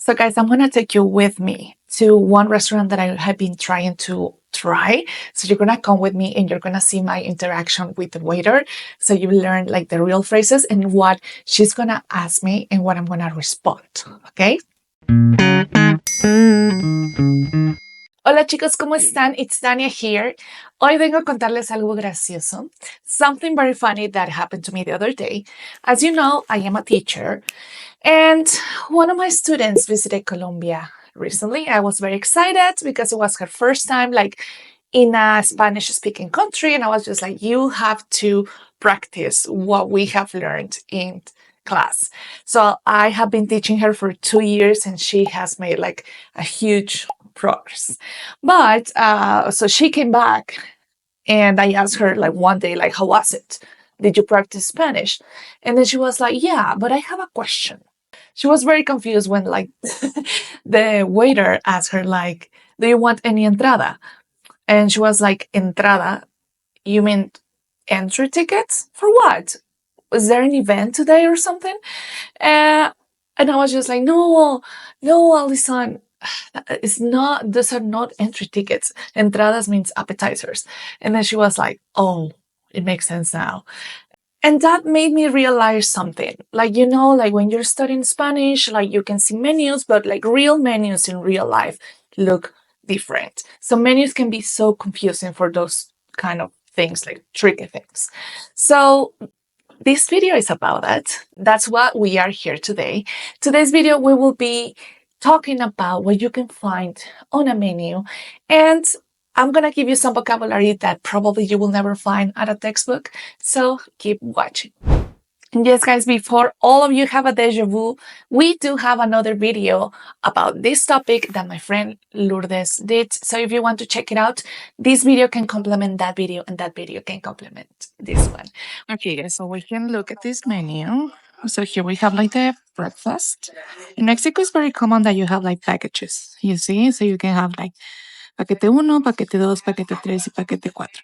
So guys, I'm going to take you with me to one restaurant that I have been trying to try. So you're going to come with me and you're going to see my interaction with the waiter. So you learn like the real phrases and what she's going to ask me and what I'm going to respond. Okay. Hola chicos, ¿cómo están? It's Tania here. Hoy vengo a contarles algo gracioso. Something very funny that happened to me the other day. As you know, I am a teacher. And one of my students visited Colombia recently. I was very excited because it was her first time like in a Spanish speaking country. And I was just like, you have to practice what we have learned in class. So I have been teaching her for 2 years and she has made like a huge progress. But so she came back and I asked her like one day, like, how was it? Did you practice Spanish? And then she was like, yeah, but I have a question. She was very confused when like the waiter asked her like, do you want any entrada? And she was like, entrada? You mean entry tickets? For what? Was there an event today or something? And I was just like, no, Alison, it's not, those are not entry tickets. Entradas means appetizers. And then she was like, oh, it makes sense now. And that made me realize something. Like, you know, like when you're studying Spanish, like you can see menus, but like real menus in real life look different. So menus can be so confusing for those kind of things, like tricky things. So this video is about that. That's what we are here today. Today's video, we will be talking about what you can find on a menu. And I'm going to give you some vocabulary that probably you will never find at a textbook. So keep watching. And yes, guys, before all of you have a deja vu, we do have another video about this topic that my friend Lourdes did. So if you want to check it out, this video can complement that video and that video can complement this one. Okay, guys, so we can look at this menu. So here we have like the breakfast. In Mexico, it's very common that you have like packages, you see? So you can have like paquete uno, paquete dos, paquete tres, y paquete cuatro.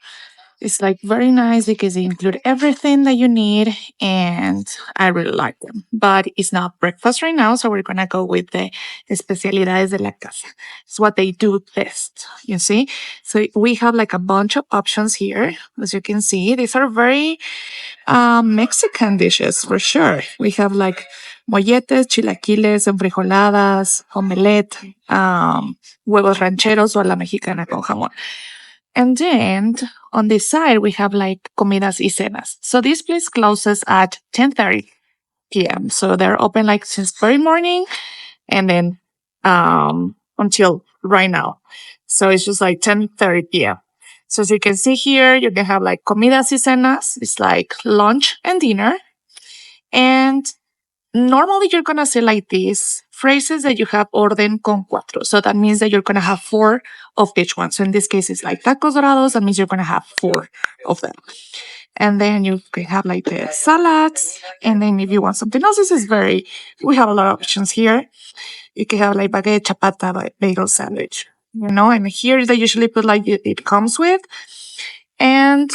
It's like very nice because they include everything that you need and I really like them. But it's not breakfast right now, so we're gonna go with the especialidades de la casa. It's what they do best, you see? So we have like a bunch of options here. As you can see, these are very Mexican dishes for sure. We have like molletes, chilaquiles, enfrijoladas, omelette, huevos rancheros o a la mexicana con jamón. And then on this side, we have like comidas y cenas. So this place closes at 10:30 p.m. So they're open like since very morning and then until right now. So it's just like 10:30 p.m. So as you can see here, you can have like comidas y cenas. It's like lunch and dinner. And normally you're going to say like these phrases that you have orden con cuatro. So that means that you're going to have 4 of each one. So in this case, it's like tacos dorados. That means you're going to have 4 of them. And then you can have like the salads. And then if you want something else, we have a lot of options here. You can have like baguette, chapata, bagel sandwich, you know, and here they usually put like it comes with. And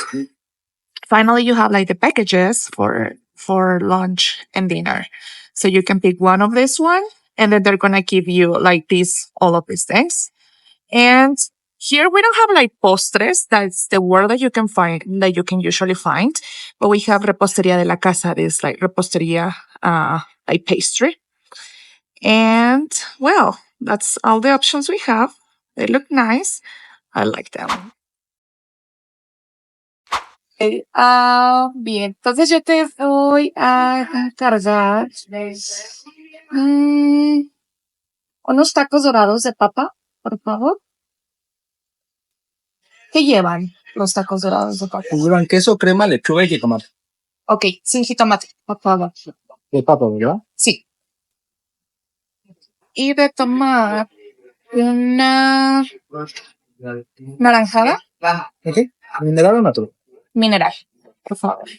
finally, you have like the packages for lunch and dinner. So you can pick one of this one and then they're going to give you like all of these things. And here we don't have like postres. That's the word that you can usually find. But we have repostería de la casa. This like repostería, like pastry. And well, that's all the options we have. They look nice. I like them. Bien, entonces yo te voy a cargar unos tacos dorados de papa, por favor. ¿Qué llevan los tacos dorados de papa? Llevan queso, crema, lechuga y jitomate. Ok, sin jitomate, por favor. ¿De papa, verdad? Sí. Y de tomar una naranjada. Ok. ¿Mineral o natural? Mineral, por favor.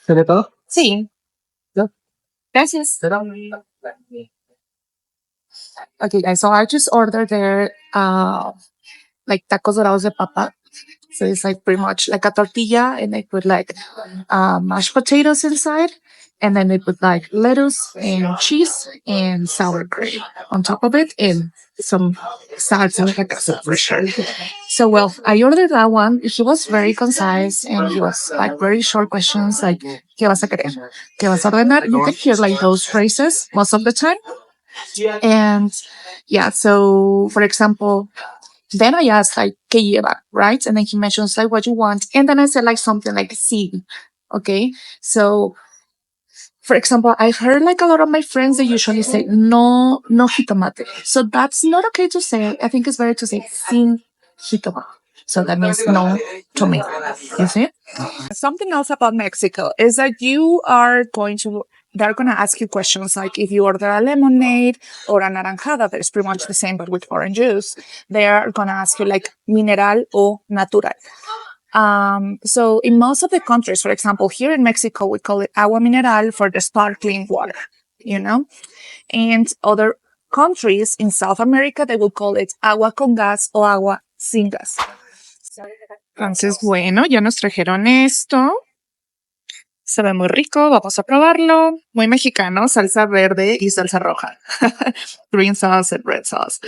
¿Sería todo? Sí. Ya. Gracias. ¿Será? Okay, guys, so I just ordered their like tacos dorados de papa So it's like pretty much like a tortilla, and they put like mashed potatoes inside, and then they put like lettuce and cheese and sour cream on top of it, and some salsa de la casa for sure. So well, I ordered that one. He was very concise, and he was like very short questions like ¿qué vas a querer? ¿Qué vas a ordenar? You can hear like those phrases most of the time. And yeah, so for example, then I asked like ¿qué lleva? Right? And then he mentions like what you want. And then I said like something like sí. Okay. So for example, I've heard like a lot of my friends, they usually say no jitomate. So that's not okay to say. I think it's better to say sin jitomate. So that means no tomato. You see? Something else about Mexico is that they're going to ask you questions like if you order a lemonade or a naranjada, that is pretty much the same, but with orange juice. They are going to ask you like mineral or natural. So in most of the countries, for example, here in Mexico, we call it agua mineral for the sparkling water, you know, and other countries in South America, they will call it agua con gas o agua sin gas. Entonces, bueno, ya nos trajeron esto. Se ve muy rico, vamos a probarlo. Muy mexicano, salsa verde y salsa roja. Green sauce and red sauce.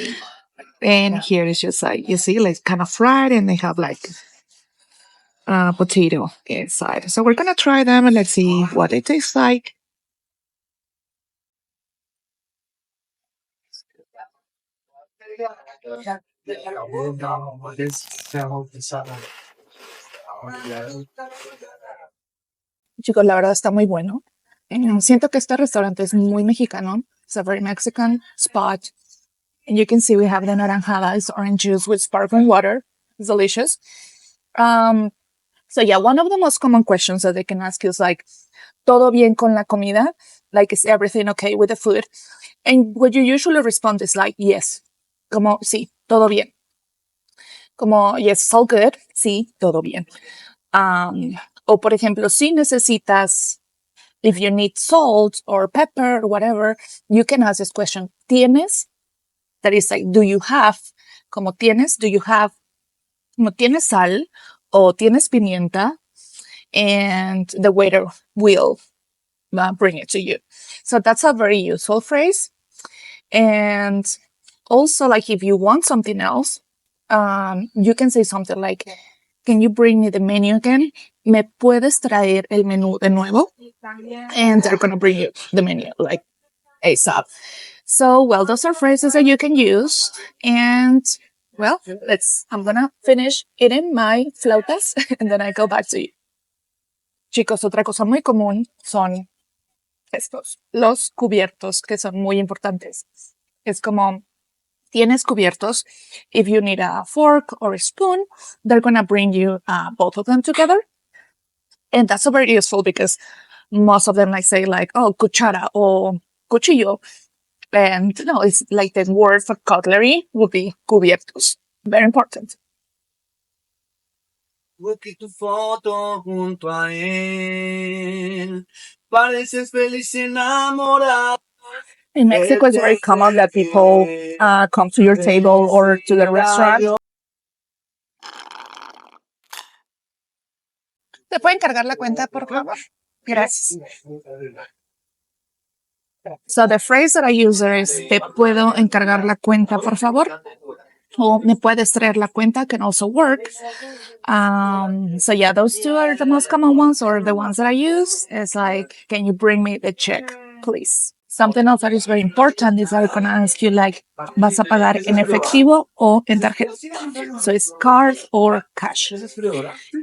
And here is just like, you see, like kind of fried, and they have like potato inside. So we're gonna try them and let's see what it tastes like. Chicos, la verdad está muy bueno. Siento que este restaurante es muy mexicano. It's a very Mexican spot. And you can see we have the naranjada, it's orange juice with sparkling water. It's delicious. So yeah, one of the most common questions that they can ask you is like, ¿todo bien con la comida? Like, is everything okay with the food? And what you usually respond is like, yes. Como, sí, todo bien. Como, yes, it's all good. Sí, todo bien. O por ejemplo, si necesitas, if you need salt or pepper or whatever, you can ask this question, ¿tienes? That is like, do you have? Como tienes, do you have? Como tienes sal o tienes pimienta? And the waiter will bring it to you. So that's a very useful phrase. And also, like if you want something else, you can say something like, can you bring me the menu again? ¿Me puedes traer el menú de nuevo? And they're going to bring you the menu like ASAP. So, well, those are phrases that you can use. And well, I'm going to finish eating my flautas and then I go back to you. Chicos, otra cosa muy común son estos, los cubiertos, que son muy importantes. Es como, tienes cubiertos. If you need a fork or a spoon, they're going to bring you both of them together. And that's very useful because most of them like say like, oh, cuchara or cuchillo. And no, it's like the word for cutlery would be cubiertos. Very important. Busqué tu foto junto a él. Pareces feliz y enamorado. In Mexico, it's very common that people come to your table or to the restaurant. ¿Te pueden cargar la cuenta, por favor? Gracias. So the phrase that I use there is, ¿te puedo encargar la cuenta, por favor? O me puedes traer la cuenta can also work. So yeah, those two are the most common ones, or the ones that I use. It's like, can you bring me the check, please? Something else that is very important is that I'm gonna ask you like, ¿vas a pagar en efectivo o en tarjeta? So it's card or cash.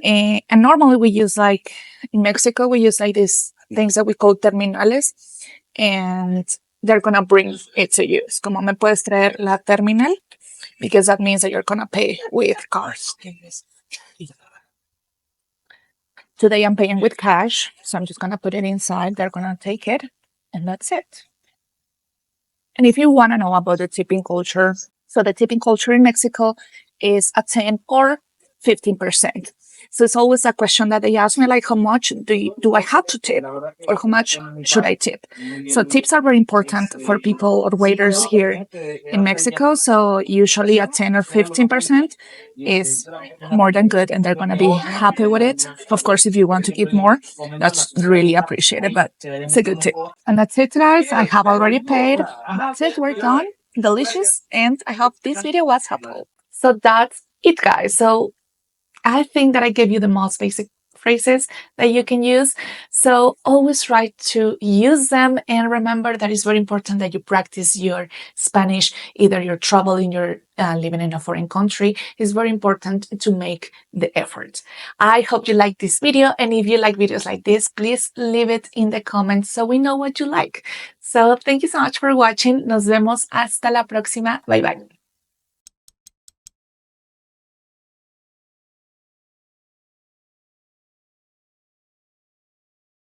And normally we use like, in Mexico, we use like these things that we call terminales, and they're gonna bring it to you. Es como, ¿me puedes traer la terminal? Because that means that you're gonna pay with cards. Today I'm paying with cash, so I'm just gonna put it inside. They're gonna take it, and that's it. And if you wanna know about the tipping culture, so the tipping culture in Mexico is a 10 or 15%. So it's always a question that they ask me, like, how much do I have to tip, or how much should I tip? So tips are very important for people or waiters here in Mexico. So usually a 10 or 15% is more than good, and they're going to be happy with it. Of course, if you want to give more, that's really appreciated, but it's a good tip. And that's it, guys. I have already paid. That's it. We're done. Delicious. And I hope this video was helpful. So that's it, guys. So I think that I gave you the most basic phrases that you can use. So always try to use them, and remember that it's very important that you practice your Spanish. Either you're traveling, you're living in a foreign country. It's very important to make the effort. I hope you like this video, and if you like videos like this, please leave it in the comments so we know what you like. So thank you so much for watching. Nos vemos hasta la próxima. Bye bye.